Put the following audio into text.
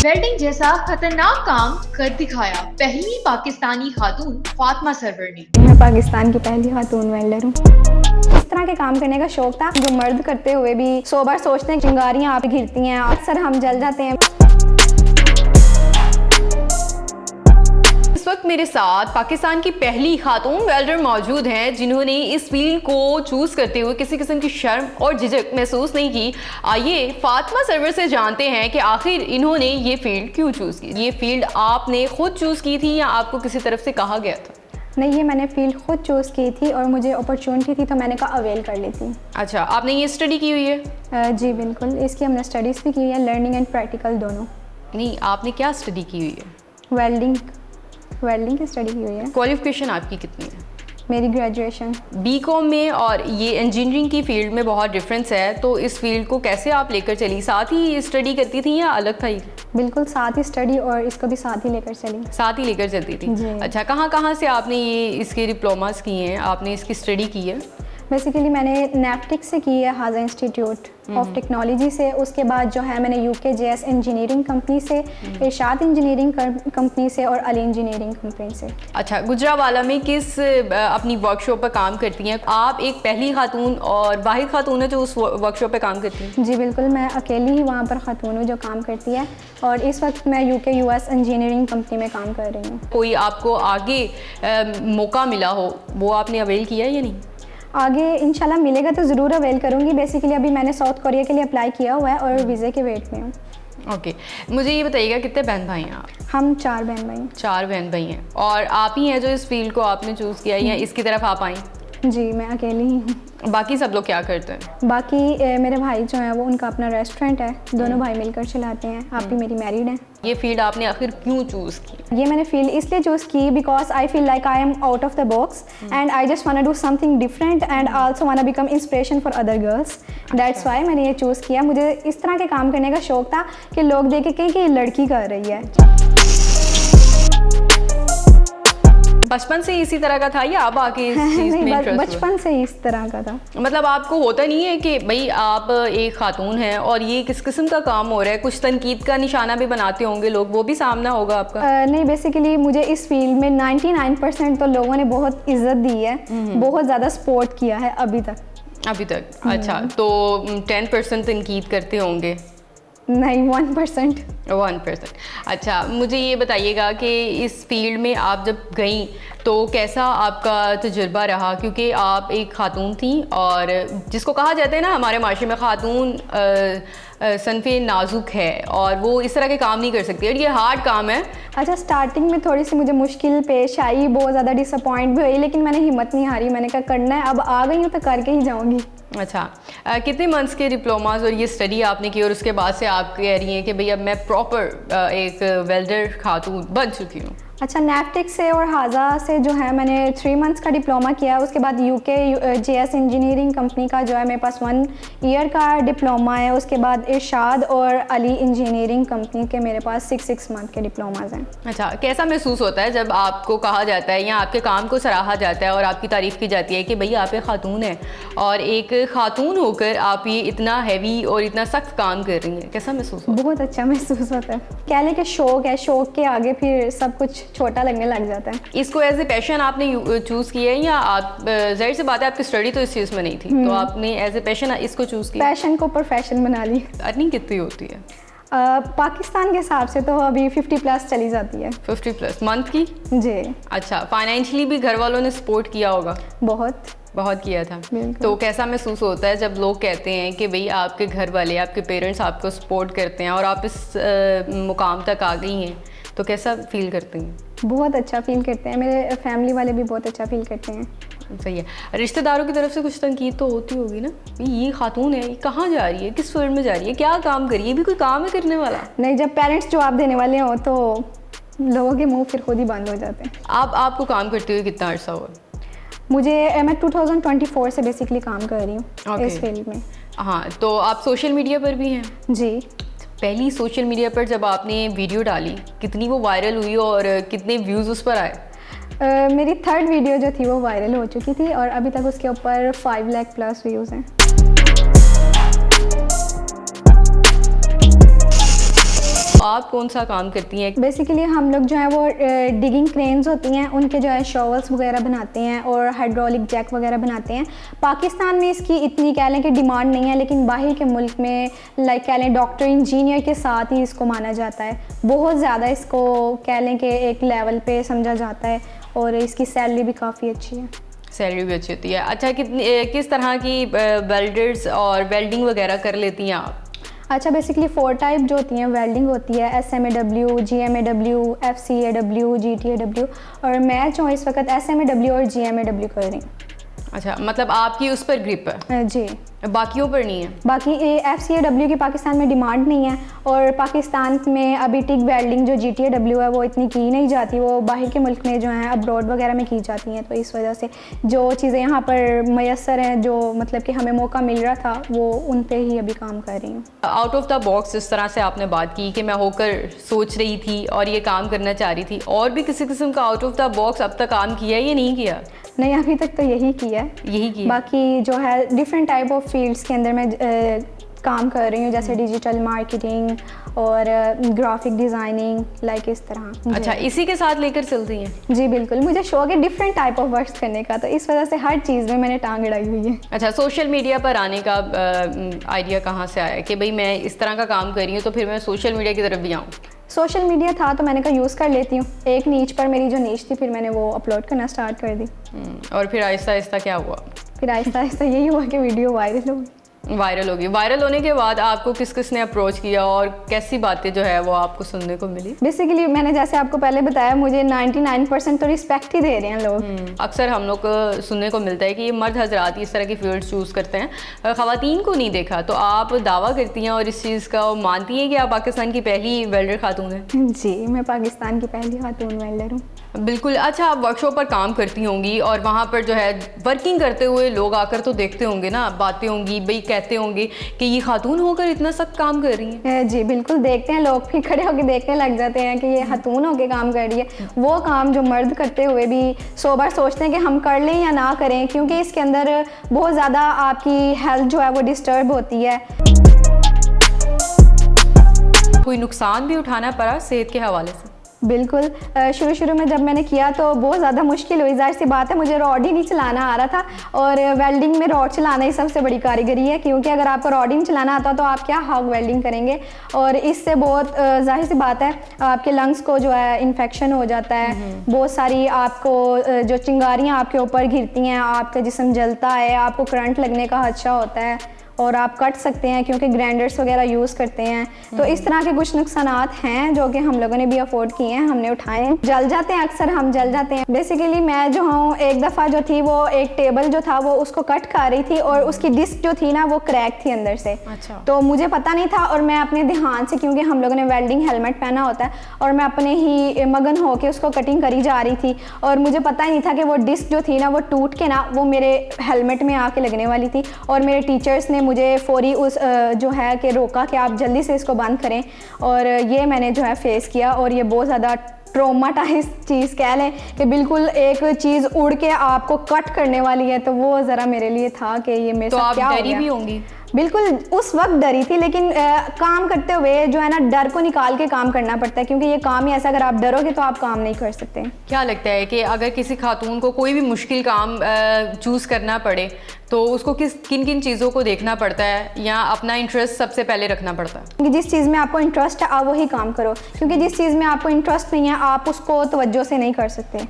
Welding जैसा खतरनाक काम कर दिखाया पहली पाकिस्तानी खातून फातिमा सरवर ने। मैं पाकिस्तान की पहली खातून वेल्डर हूँ। इस तरह के काम करने का शौक था जो मर्द करते हुए भी 100 बार सोचते हैं। चिंगारियाँ आप घिरती हैं, अक्सर हम जल जाते हैं। इस वक्त मेरे साथ पाकिस्तान की पहली खातून वेल्डर मौजूद हैं जिन्होंने इस फील्ड को चूज़ करते हुए किसी किस्म की शर्म और झिझक महसूस नहीं की। आइए फातिमा सरवर से जानते हैं कि आखिर इन्होंने ये फील्ड क्यों चूज़ की। ये फील्ड आपने खुद चूज़ की थी या आपको किसी तरफ से कहा गया था? नहीं, ये मैंने फील्ड खुद चूज़ की थी और मुझे अपॉर्चुनिटी थी तो मैंने कहा अवेल कर लेती हूँ। अच्छा, आपने ये स्टडी की हुई है? जी बिल्कुल, इसकी हमने स्टडीज़ भी की है, लर्निंग एंड प्रैक्टिकल दोनों। नहीं, आपने क्या स्टडी की हुई है? वेल्डिंग की स्टडी की हुई है। क्वालिफिकेशन आपकी कितनी है? मेरी ग्रेजुएशन। बीकॉम में और ये इंजीनियरिंग की फील्ड में बहुत डिफरेंस है, तो इस फील्ड को कैसे आप लेकर चली? साथ ही स्टडी करती थी या अलग था ये? बिल्कुल साथ ही स्टडी और इसको भी साथ ही लेकर चली। साथ ही लेकर चलती थी जी। अच्छा, कहाँ से आपने ये इसके डिप्लोमास किए हैं, आपने इसकी स्टडी की है? बेसिकली मैंने नेफ्टिक से की है, हाजा इंस्टीट्यूट ऑफ टेक्नोलॉजी से। उसके बाद जो है मैंने UKJS इंजीनियरिंग कंपनी से, इरशाद इंजीनियरिंग कंपनी से और अली इंजीनियरिंग कंपनी से। अच्छा, गुजरावाला में किस अपनी वर्कशॉप पर काम करती हैं आप? एक पहली खातून और वाहिद खातून है जो उस वर्कशॉप पर काम करती हैं? जी बिल्कुल, मैं अकेली ही वहाँ पर खातून हूँ जो काम करती है और इस वक्त मैं UK-US इंजीनियरिंग कंपनी में काम कर रही हूँ। कोई आपको आगे मौका मिला हो वो आपने अवेल किया है या नहीं? आगे इंशाल्लाह मिलेगा तो ज़रूर अवेल करूँगी। बेसिकली अभी मैंने साउथ कोरिया के लिए अप्लाई किया हुआ है और वीज़े के वेट में हूँ। ओके, मुझे ये बताइएगा कितने बहन भाई हैं आप? हम 4 बहन भाई हैं। 4 बहन भाई हैं और आप ही हैं जो इस फील्ड को आपने चूज़ किया या इसकी तरफ आप आई? जी मैं अकेली ही हूँ। बाकी सब लोग क्या करते हैं? बाकी मेरे भाई जो हैं वो उनका अपना रेस्टोरेंट है, दोनों भाई मिलकर चलाते हैं। आप भी मेरी मैरिड हैं। ये फील्ड आपने आखिर क्यों चूज़ की? ये मैंने फील्ड इसलिए चूज़ की because I feel like I am out of the box and I just want to do something different and also want become inspiration for other girls. That's why मैंने ये choose किया। मुझे इस तरह के काम करने का शौक था कि लोग देख के कहें कि ये लड़की कर रही है। बचपन से इसी तरह का था या अब आके इस चीज़ में इंटरेस्ट हुआ? बचपन से इस तरह का था। मतलब आपको होता नहीं है कि भाई आप एक खातून हैं और ये किस किस्म का काम हो रहा है, कुछ तनकीद का निशाना भी बनाते होंगे लोग, वो भी सामना होगा आपका? नहीं, बेसिकली मुझे इस फील्ड में 99% तो लोगों ने बहुत इज्जत दी है, बहुत ज़्यादा सपोर्ट किया है अभी तक। अच्छा, तो 10% तनकीद करते होंगे? नहीं, 1%। 1%। अच्छा, मुझे ये बताइएगा कि इस फील्ड में आप जब गई तो कैसा आपका तजुर्बा रहा? क्योंकि आप एक खातून थी और जिसको कहा जाता है ना हमारे माशरे में खातून सनफ़े नाजुक है और वो इस तरह के काम नहीं कर सकती और ये हार्ड काम है। अच्छा, स्टार्टिंग में थोड़ी सी मुझे मुश्किल पेश आई, बहुत ज़्यादा डिसअपॉइंट भी हुई, लेकिन मैंने हिम्मत नहीं हारी। मैंने कहा करना है, अब आ गई हूँ तो करके ही जाऊँगी। अच्छा, कितने मंथ्स के डिप्लोमास और ये स्टडी आपने की और उसके बाद से आप कह रही हैं कि भाई अब मैं प्रॉपर एक वेल्डर खातून बन चुकी हूँ? अच्छा, नेफ्टिक से और हाजा से जो है मैंने 3 मंथ्स का डिप्लोमा किया। उसके बाद UKJS इंजीनियरिंग कंपनी का जो है मेरे पास 1 ईयर का डिप्लोमा है। उसके बाद इरशाद और अली इंजीनियरिंग कंपनी के मेरे पास 6 मंथ के डिप्लोमाज हैं। अच्छा, कैसा महसूस होता है जब आपको कहा जाता है या आपके काम को सराहा जाता है और आपकी तारीफ़ की जाती है कि भाई आप एक खातून हैं और एक खातून होकर आप ये इतना हैवी और इतना सख्त काम कर रही हैं? कैसा महसूस होता है? बहुत अच्छा महसूस होता है। कह लें कि शौक है, शौक के आगे फिर सब कुछ छोटा लगने लग जाता है। इसको एज ए पैशन आपने चूज़ किया है या आप जाहिर सी बात है आपकी स्टडी तो इस चीज़ में नहीं थी, तो आपने एज ए पैशन इसको चूज़ किया? पैशन को प्रोफेशन बना ली। अर्निंग कितनी होती है पाकिस्तान के हिसाब से तो अभी 50+ चली जाती है। 50+ मंथ की? जी। अच्छा, फाइनेंशियली भी घर वालों ने सपोर्ट किया होगा? बहुत किया था। तो कैसा महसूस होता है जब लोग कहते हैं कि भाई आपके घर वाले, आपके पेरेंट्स आपको सपोर्ट करते हैं और आप इस मुकाम तक आ गई हैं, तो कैसा फील करते हैं? बहुत अच्छा फील करते हैं। मेरे फैमिली वाले भी बहुत अच्छा फील करते हैं। सही है। रिश्तेदारों की तरफ से कुछ तनकीद तो होती होगी ना, ये खातून है, ये कहाँ जा रही है, किस फील्ड में जा रही है, क्या काम कर रही है, ये भी कोई काम है करने वाला? नहीं, जब पेरेंट्स जवाब देने वाले हों तो लोगों के मुंह फिर खुद ही बंद हो जाते हैं। आपको काम करते हुए कितना अर्सा हुआ? मैं 2024 से बेसिकली काम कर रही हूँ इस फील्ड में। हाँ, तो आप सोशल मीडिया पर भी हैं? जी। पहली सोशल मीडिया पर जब आपने वीडियो डाली, कितनी वो वायरल हुई और कितने व्यूज़ उस पर आए? मेरी 3rd वीडियो जो थी वो वायरल हो चुकी थी और अभी तक उसके ऊपर 5 लाख प्लस व्यूज़ हैं। आप कौन सा काम करती हैं? बेसिकली हम लोग जो है वो डिगिंग क्रेन्स होती हैं उनके जो है शॉवल्स वगैरह बनाते हैं और हाइड्रोलिक जैक वगैरह बनाते हैं। पाकिस्तान में इसकी इतनी कह लें कि डिमांड नहीं है, लेकिन बाहर के मुल्क में लाइक कह लें डॉक्टर इंजीनियर के साथ ही इसको माना जाता है। बहुत ज़्यादा इसको कह लें कि एक लेवल पे समझा जाता है और इसकी सैलरी भी काफ़ी अच्छी है। सैलरी भी अच्छी होती है। अच्छा, किस तरह की वेल्डर्स और वेल्डिंग वगैरह कर लेती हैं आप? अच्छा, बेसिकली 4 टाइप जो होती हैं वेल्डिंग होती है, SMAW, GMAW, FCAW, GTAW, और मैं जो इस वक्त SMAW और GMAW कर रही हूँ। अच्छा, मतलब आपकी उस पर ग्रिप है? जी, बाकियों पर नहीं है? बाकी FCAW की पाकिस्तान में डिमांड नहीं है और पाकिस्तान में अभी टिक वेल्डिंग जो GTAW है वो इतनी की नहीं जाती, वो बाहर के मुल्क में जो है अब्रॉड वगैरह में की जाती हैं। तो इस वजह से जो चीज़ें यहाँ पर मैसर हैं, जो मतलब कि हमें मौका मिल रहा था, वो उन पे ही अभी काम कर रही हूँ। आउट ऑफ द बॉक्स जिस तरह से आपने बात की कि मैं होकर सोच रही थी और ये काम करना चाह रही थी, और भी किसी किस्म का आउट ऑफ द बॉक्स अब तक काम किया है या नहीं किया? नहीं, अभी तक तो यही किया है। यही किया। बाकी जो है डिफरेंट टाइप ऑफ फील्ड्स के अंदर मैं काम कर रही हूँ, जैसे डिजिटल मार्केटिंग और ग्राफिक डिज़ाइनिंग, लाइक इस तरह। अच्छा, इसी के साथ लेकर चलती हैं? जी बिल्कुल, मुझे शौक है डिफरेंट टाइप ऑफ वर्क्स करने का, तो इस वजह से हर चीज़ में मैंने टांग अड़ाई हुई है। अच्छा, सोशल मीडिया पर आने का आइडिया कहाँ से आया कि भाई मैं इस तरह का काम कर रही हूँ तो फिर मैं सोशल मीडिया की तरफ भी आऊँ? सोशल मीडिया था तो मैंने कहा यूज़ कर लेती हूँ। एक नीच पर मेरी जो नीच थी, फिर मैंने वो अपलोड करना स्टार्ट कर दी। और फिर आहिस्ता आहिस्ता क्या हुआ? फिर आहिस्ता आहिस्ता यही हुआ कि वीडियो वायरल हो गई। वायरल होगी। वायरल होने के बाद आपको किस किस ने अप्रोच किया और कैसी बातें जो है वो आपको सुनने को मिली? बेसिकली मैंने जैसे आपको पहले बताया, मुझे 99% तो रिस्पेक्ट ही दे रहे हैं लोग। अक्सर हम लोग को सुनने को मिलता है कि ये मर्द हजरात इस तरह की फील्ड चूज़ करते हैं, ख़वातीन को नहीं देखा। तो आप दावा करती हैं और इस चीज़ का मानती हैं कि आप पाकिस्तान की पहली वेल्डर खातून हैं? जी, मैं पाकिस्तान की पहली खातून वेल्डर हूँ। बिल्कुल। अच्छा, आप वर्कशॉप पर काम करती होंगी और वहाँ पर जो है वर्किंग करते हुए लोग आकर तो देखते होंगे ना, बातें होंगी, भाई कहते होंगे कि ये खातून होकर इतना सख्त काम कर रही हैं। जी बिल्कुल, देखते हैं लोग, फिर खड़े होकर देखने लग जाते हैं कि ये खातून होकर काम कर रही है। वो काम जो मर्द करते हुए भी 100 बार सोचते हैं कि हम कर लें या ना करें, क्योंकि इसके अंदर बहुत ज़्यादा आपकी हेल्थ जो है वो डिस्टर्ब होती है। कोई नुकसान भी उठाना पड़ा सेहत के हवाले से? बिल्कुल, शुरू में जब मैंने किया तो बहुत ज़्यादा मुश्किल हुई। जाहिर सी बात है, मुझे रॉड ही नहीं चलाना आ रहा था, और वेल्डिंग में रॉड चलाना ही सबसे बड़ी कारीगरी है, क्योंकि अगर आपको रॉड ही नहीं चलाना आता तो आप क्या हॉग वेल्डिंग करेंगे। और इससे बहुत जाहिर सी बात है आपके लंग्स को जो है इन्फेक्शन हो जाता है, बहुत सारी आपको जो चिंगारियाँ आपके ऊपर गिरती हैं, आपका जिस्म जलता है, आपको करंट लगने का खदशा होता है और आप कट सकते हैं क्योंकि ग्राइंडर्स वगैरह यूज़ करते हैं। तो इस तरह के कुछ नुकसानात हैं जो कि हम लोगों ने भी अफोर्ड किए हैं, हमने उठाए हैं। जल जाते हैं, अक्सर हम जल जाते हैं। बेसिकली मैं जो हूँ, एक दफ़ा जो थी वो एक टेबल जो था वो उसको कट कर रही थी और उसकी डिस्क जो थी ना वो क्रैक थी अंदर से। अच्छा। तो मुझे पता नहीं था और मैं अपने ध्यान से, क्योंकि हम लोगों ने वेल्डिंग हेलमेट पहना होता है, और मैं अपने ही मगन होकर उसको कटिंग करी जा रही थी और मुझे पता ही नहीं था कि वो डिस्क जो थी ना वो टूट के ना वो मेरे हेलमेट में आके लगने वाली थी। और मेरे टीचर्स ने मुझे फौरी उस जो है कि रोका कि आप जल्दी से इसको बंद करें, और ये मैंने जो है फेस किया। और ये बहुत ज़्यादा ट्रोमाटाइज चीज़ कह लें कि बिल्कुल एक चीज़ उड़ के आपको कट करने वाली है, तो वो ज़रा मेरे लिए था कि ये मेरे साथ क्या हो गया। तो आप डरी भी होंगी? बिल्कुल, उस वक्त डरी थी, लेकिन काम करते हुए जो है ना डर को निकाल के काम करना पड़ता है, क्योंकि ये काम ही ऐसा, अगर आप डरोगे तो आप काम नहीं कर सकते। क्या लगता है कि अगर किसी खातून को कोई भी मुश्किल काम चूज़ करना पड़े तो उसको किन किन चीज़ों को देखना पड़ता है या अपना इंटरेस्ट सबसे पहले रखना पड़ता है? कि जिस चीज़ में आपको इंटरेस्ट है आप वही काम करो, क्योंकि जिस चीज़ में आपको इंटरेस्ट नहीं है आप उसको तवज्जो से नहीं कर सकते।